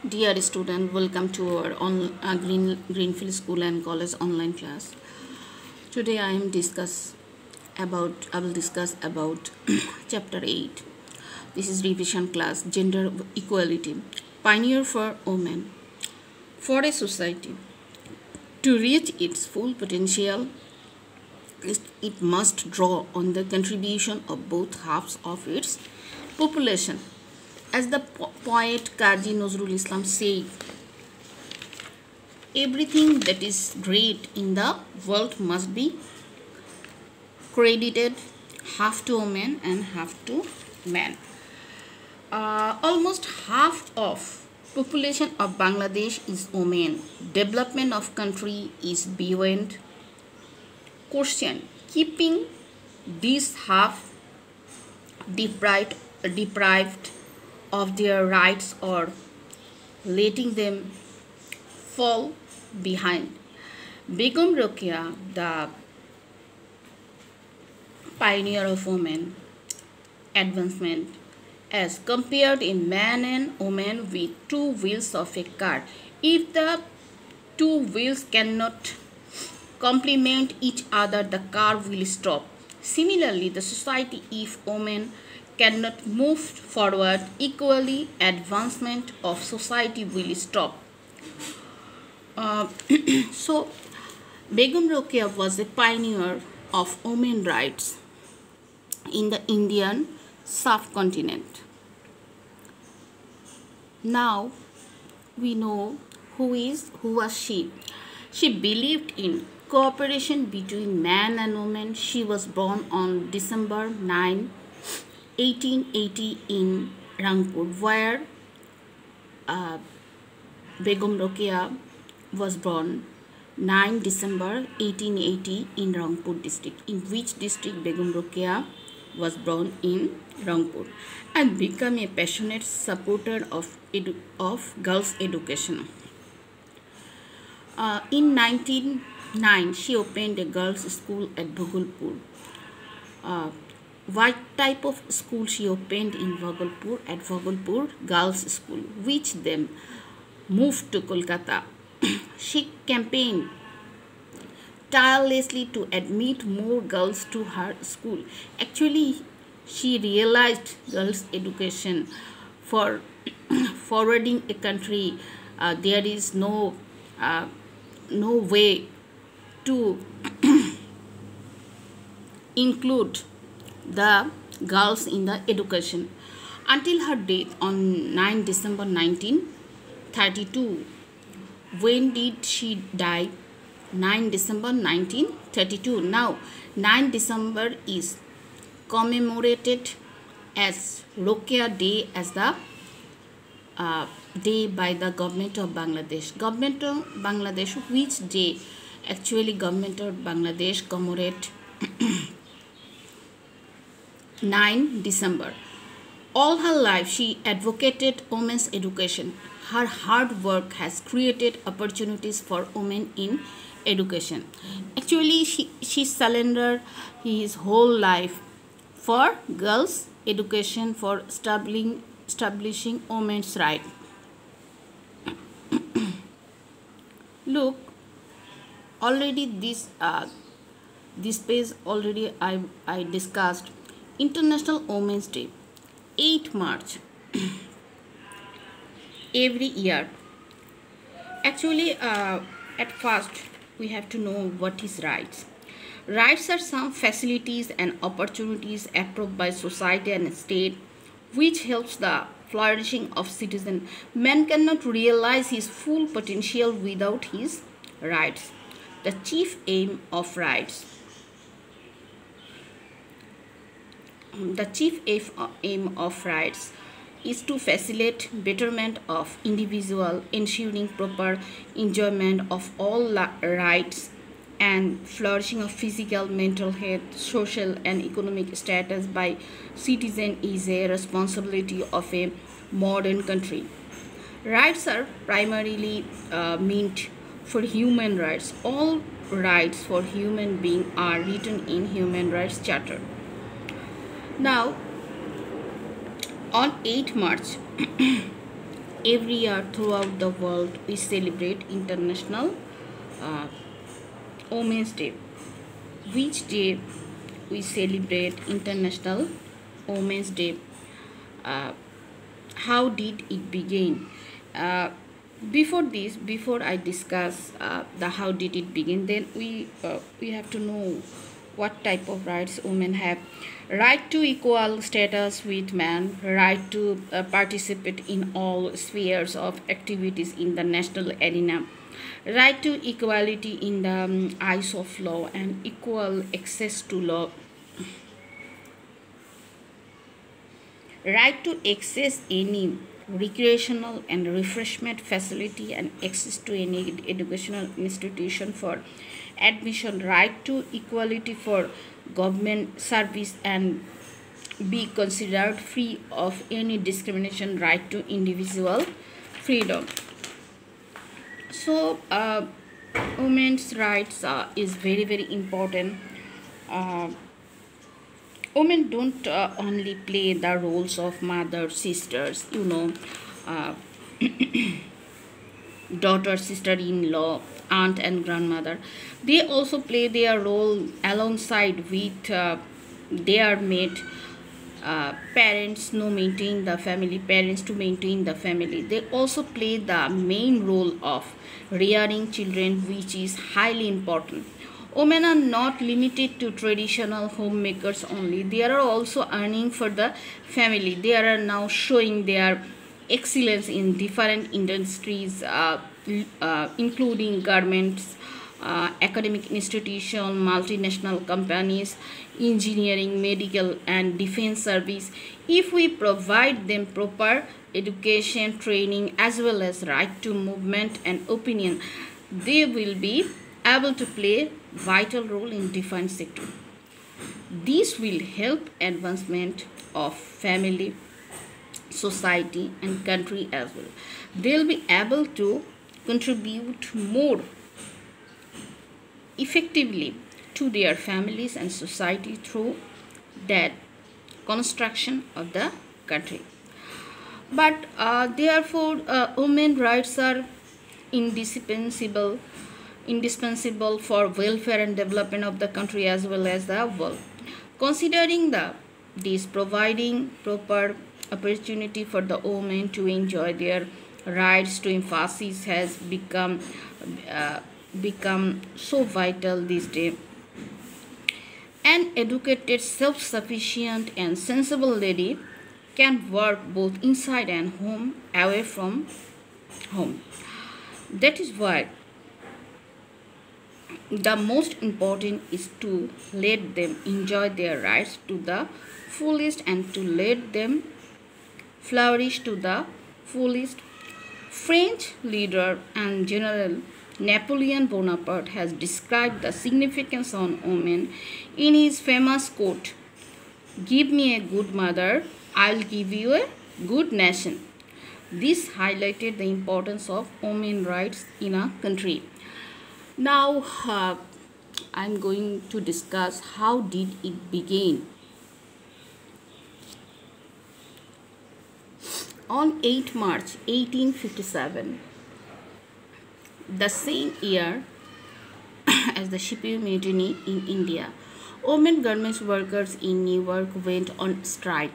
Dear student, welcome to our Greenfield School and College online class. Today I will discuss about chapter 8. This is revision class, gender equality, pioneer for women. For a society to reach its full potential, it must draw on the contribution of both halves of its population. As the poet Kazi Nazrul Islam said, everything that is great in the world must be credited half to women and half to men. Almost half of population of Bangladesh is women. Development of country is beyond question. Keeping this half deprived of their rights or letting them fall behind. Begum Rokia, the pioneer of women advancement, as compared in man and woman with two wheels of a car. If the two wheels cannot complement each other, the car will stop. Similarly, the society, if women cannot move forward equally, advancement of society will stop. So, Begum Rokeya was a pioneer of women rights in the Indian subcontinent. Now we know who was she. She believed in cooperation between man and woman. She was born on December 9, 1880 in Rangpur, where Begum Rokeya was born 9 December 1880 in Rangpur district. In which district Begum Rokeya was born in Rangpur, and became a passionate supporter of girls' education. In 1909, she opened a girls' school at Bhagalpur. What type of school she opened in Bhagalpur? At Bhagalpur Girls' School, which then moved to Kolkata. She campaigned tirelessly to admit more girls to her school. Actually, she realized girls' education for forwarding a country. There is no way to include the girls in the education. Until her death on 9 December 1932. When did she die? 9 December 1932. Now, 9 December is commemorated as Rokeya Day, as the day by the government of Bangladesh. Government of Bangladesh, which day actually government of Bangladesh commemorate 9 December. All her life she advocated women's education. Her hard work has created opportunities for women in education. Actually, she surrendered his whole life for girls' education, for establishing women's right. Look, already this page already I discussed. International Women's Day, 8 March every year. Actually, at first we have to know what is rights. Rights are some facilities and opportunities approved by society and state which helps the flourishing of citizen. Man cannot realize his full potential without his rights. The chief aim of rights. The chief aim of rights is to facilitate betterment of individual, ensuring proper enjoyment of all rights and flourishing of physical, mental health, social and economic status by citizen is a responsibility of a modern country. Rights are primarily meant for human rights. All rights for human beings are written in Human Rights Charter. Now, on 8 March every year throughout the world we celebrate International uh, Women's Day. Which day we celebrate International Women's Day? Uh, how did it begin? Uh, before I discuss the how did it begin, then we have to know what type of rights women have. Right to equal status with men, right to participate in all spheres of activities in the national arena, right to equality in the eyes of law, and equal access to law, right to access any recreational and refreshment facility and access to any educational institution for admission, right to equality for government service and be considered free of any discrimination, right to individual freedom. So women's rights is very very important. uh, Women don't only play the roles of mother, sisters, uh, daughter, sister-in-law, aunt and grandmother. They also play their role alongside with their mate, parents to maintain the family. They also play the main role of rearing children, which is highly important. Women are not limited to traditional homemakers only. They are also earning for the family. They are now showing their excellence in different industries, including garments, academic institutions, multinational companies, engineering, medical, and defense service. If we provide them proper education, training, as well as right to movement and opinion, they will be able to play vital role in different sector. This will help advancement of family, society, and country as well. They'll be able to contribute more effectively to their families and society through that construction of the country. But therefore, women rights are indispensable indispensable for welfare and development of the country as well as the world. Considering this providing proper opportunity for the women to enjoy their rights to emphasis has become so vital this day. An educated, self-sufficient, and sensible lady can work both inside and home, away from home. That is why the most important is to let them enjoy their rights to the fullest and to let them flourish to the fullest. French leader and general Napoleon Bonaparte has described the significance of women in his famous quote, "Give me a good mother, I'll give you a good nation." This highlighted the importance of women's rights in a country. Now, I'm going to discuss how did it begin. On 8 March 1857, the same year as the shipping mutiny in India, women garment workers in New York went on strike.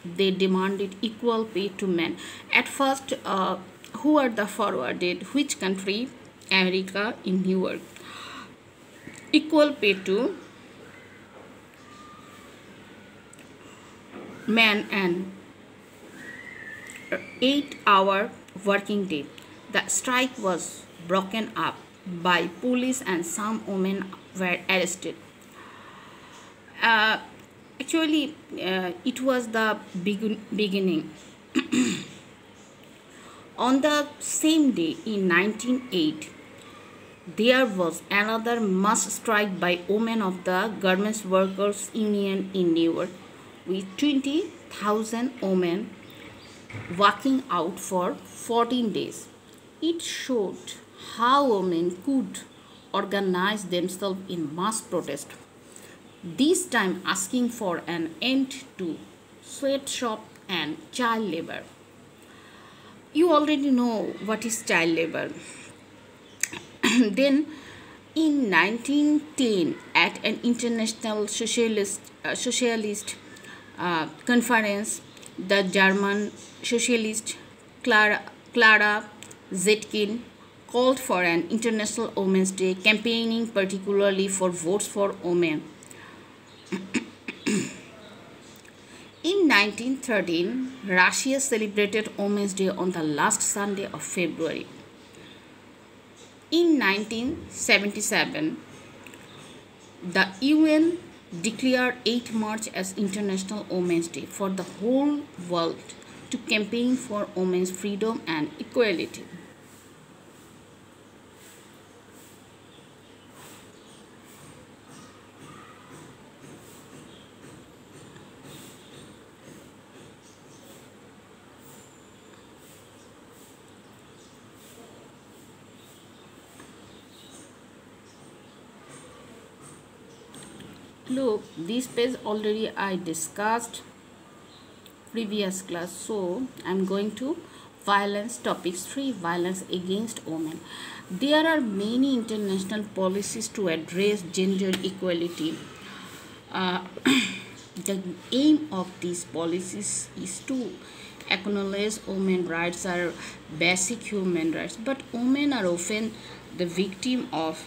They demanded equal pay to men. At first, who are the forwarded? Which country? America, in New York. Equal pay to men and 8-hour working day. The strike was broken up by police and some women were arrested. Actually, it was the beginning. On the same day in 1908, there was another mass strike by women of the Garments Workers Union in New York, with 20,000 women walking out for 14 days. It showed how women could organize themselves in mass protest, this time asking for an end to sweatshop and child labor. You already know what is child labor. Then in 1910, at an international socialist conference, the German socialist Clara Zetkin called for an International Women's Day, campaigning particularly for votes for women. In 1913, Russia celebrated Women's Day on the last Sunday of February. In 1977, the UN declared 8 March as International Women's Day for the whole world to campaign for women's freedom and equality. Look, this page already I discussed previous class, so I'm going to violence topics 3, violence against women. There are many international policies to address gender equality. Uh, the aim of these policies is to acknowledge women's rights are basic human rights, but women are often the victim of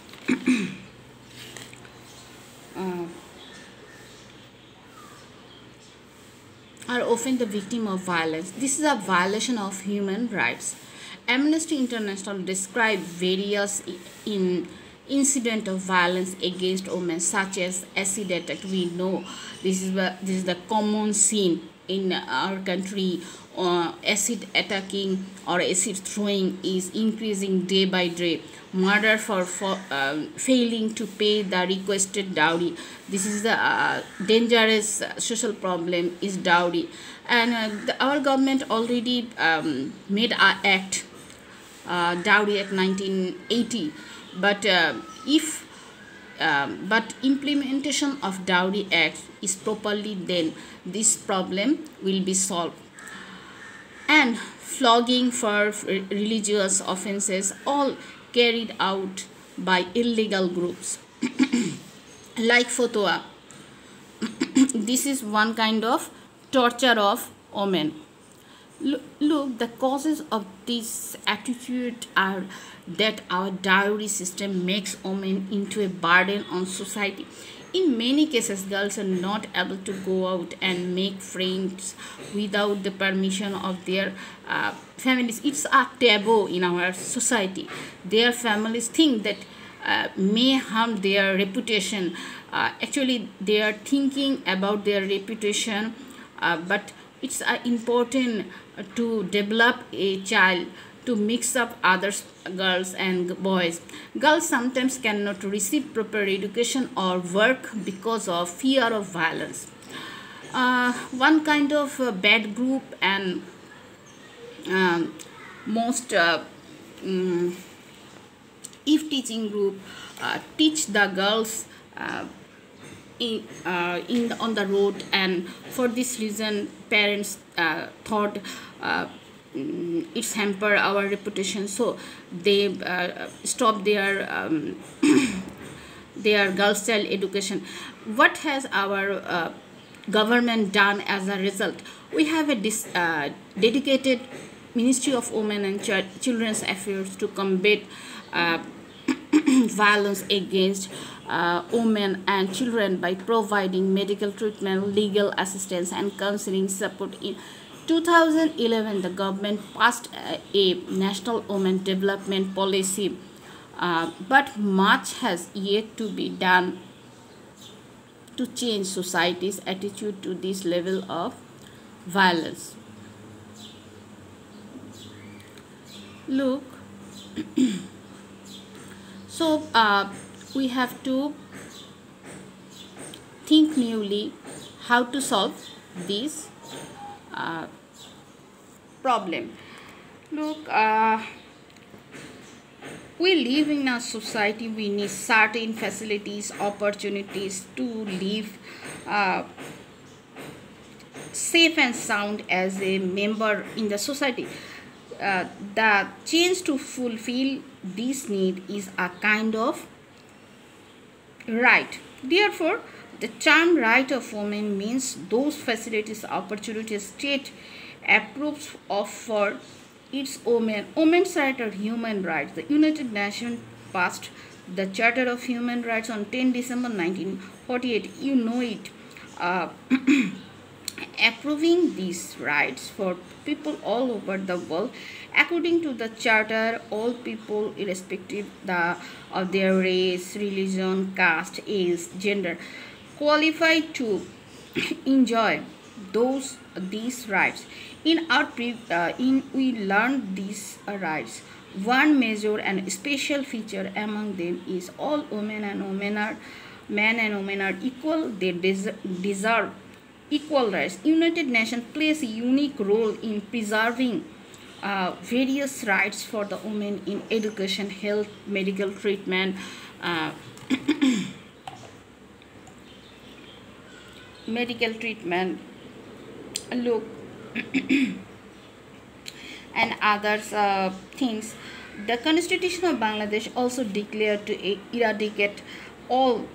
violence. This is a violation of human rights. Amnesty International described various incidents of violence against women, such as acid attack. We know this is the common scene in our country. Acid attacking or acid throwing is increasing day by day. Murder for failing to pay the requested dowry. This is the dangerous social problem is dowry, and our government already made an act, Dowry Act 1980, but but implementation of Dowry Act is properly, then this problem will be solved. And flogging for religious offenses, all carried out by illegal groups like Fatwa. This is one kind of torture of women. Look, the causes of this attitude are that our dowry system makes women into a burden on society. In many cases, girls are not able to go out and make friends without the permission of their families. It's a taboo in our society. Their families think that may harm their reputation. Actually, they are thinking about their reputation, but it's important to develop a child to mix up other girls and boys. Girls sometimes cannot receive proper education or work because of fear of violence. One kind of bad group and most if teaching group teach the girls on the road, and for this reason parents thought it's hamper our reputation, so they stop their girls child education. What has our government done as a result? We have a dedicated Ministry of Women and Children's Affairs to combat violence against women and children by providing medical treatment, legal assistance, and counseling support. In 2011, the government passed a national women development policy, but much has yet to be done to change society's attitude to this level of violence. Look, so we have to think newly how to solve this problem. Look, we live in a society, we need certain facilities, opportunities to live safe and sound as a member in the society. the change to fulfill this need is a kind of right. Therefore, the term right of women means those facilities, opportunities state approves of for its women. Women's rights are human rights. The United Nations passed the Charter of Human Rights on 10 December 1948. You know it. Uh, Approving these rights for people all over the world. According to the charter, all people, irrespective of their race, religion, caste, age, gender, qualify to enjoy these rights. We learned these rights. One major and special feature among them is all women and women are men and women are equal. They deserve equal rights. United Nations plays a unique role in preserving various rights for the women in education, health, medical treatment, uh, medical treatment, look, and others things. The Constitution of Bangladesh also declared to eradicate all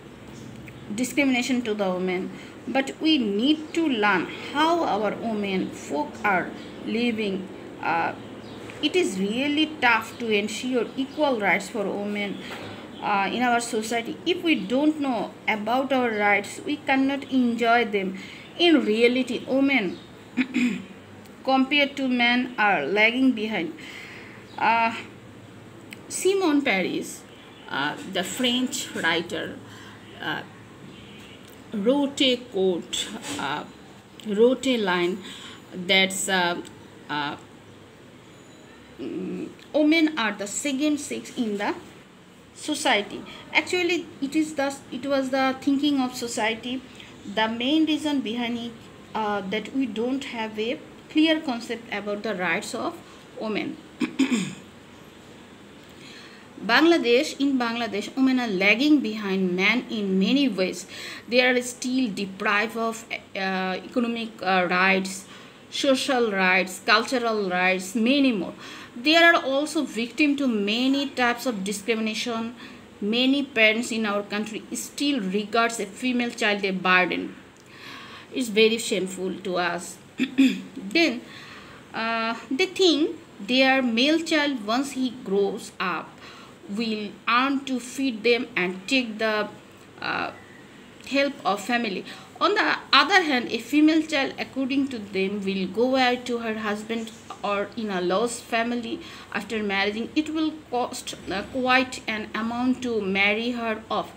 discrimination to the women, but we need to learn how our women folk are living. It is really tough to ensure equal rights for women in our society. If we don't know about our rights, we cannot enjoy them. In reality, women compared to men are lagging behind. Simone Paris, the French writer, uh, wrote a quote, wrote a line that's uh, women are the second sex in the society. Actually, it was the thinking of society. The main reason behind it that we don't have a clear concept about the rights of women. In Bangladesh, women are lagging behind men in many ways. They are still deprived of economic rights, social rights, cultural rights, many more. They are also victim to many types of discrimination. Many parents in our country still regards a female child a burden. It's very shameful to us. Then they think their male child, once he grows up, will earn to feed them and take the help of family. On the other hand, a female child, according to them, will go out to her husband or in a lost family after marrying. It will cost quite an amount to marry her off.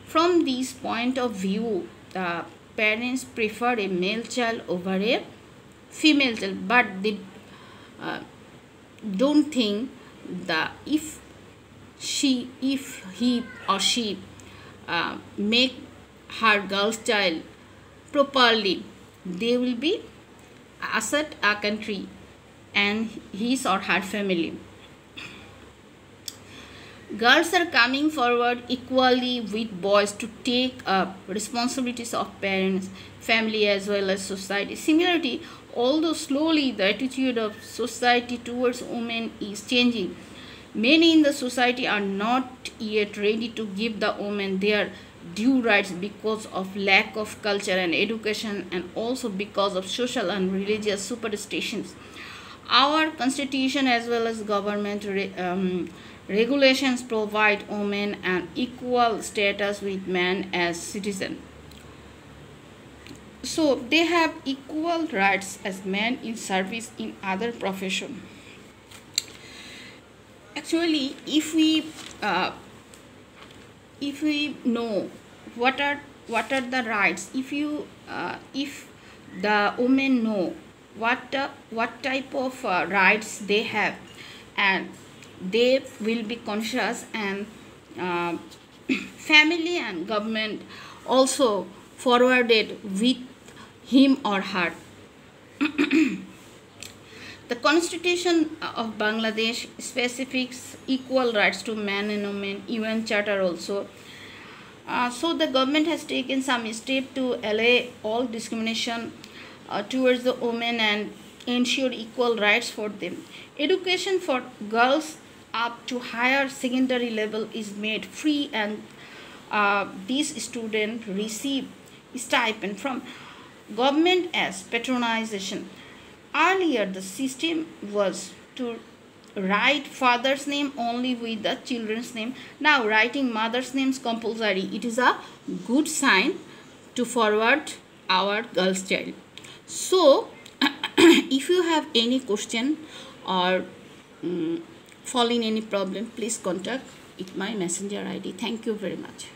From this point of view, the parents prefer a male child over a female child, but they don't think that if he or she make her girl's child properly, they will be asset a country and his or her family. Girls are coming forward equally with boys to take up responsibilities of parents, family as well as society. Similarly, although slowly the attitude of society towards women is changing, many in the society are not yet ready to give the women their due rights because of lack of culture and education, and also because of social and religious superstitions. Our constitution as well as government regulations provide women an equal status with men as citizens. So they have equal rights as men in service in other profession. Actually, if we know what are the rights, if the women know what type of rights they have, and they will be conscious, and uh, family and government also forwarded with him or her. The Constitution of Bangladesh specifies equal rights to men and women, UN Charter also. So the government has taken some step to allay all discrimination towards the women, and ensure equal rights for them. Education for girls up to higher secondary level is made free, and these students receive stipend from government as patronization. Earlier, the system was to write father's name only with the children's name. Now, writing mother's names compulsory. It is a good sign to forward our girl's child. So, if you have any question or fall in any problem, please contact my messenger ID. Thank you very much.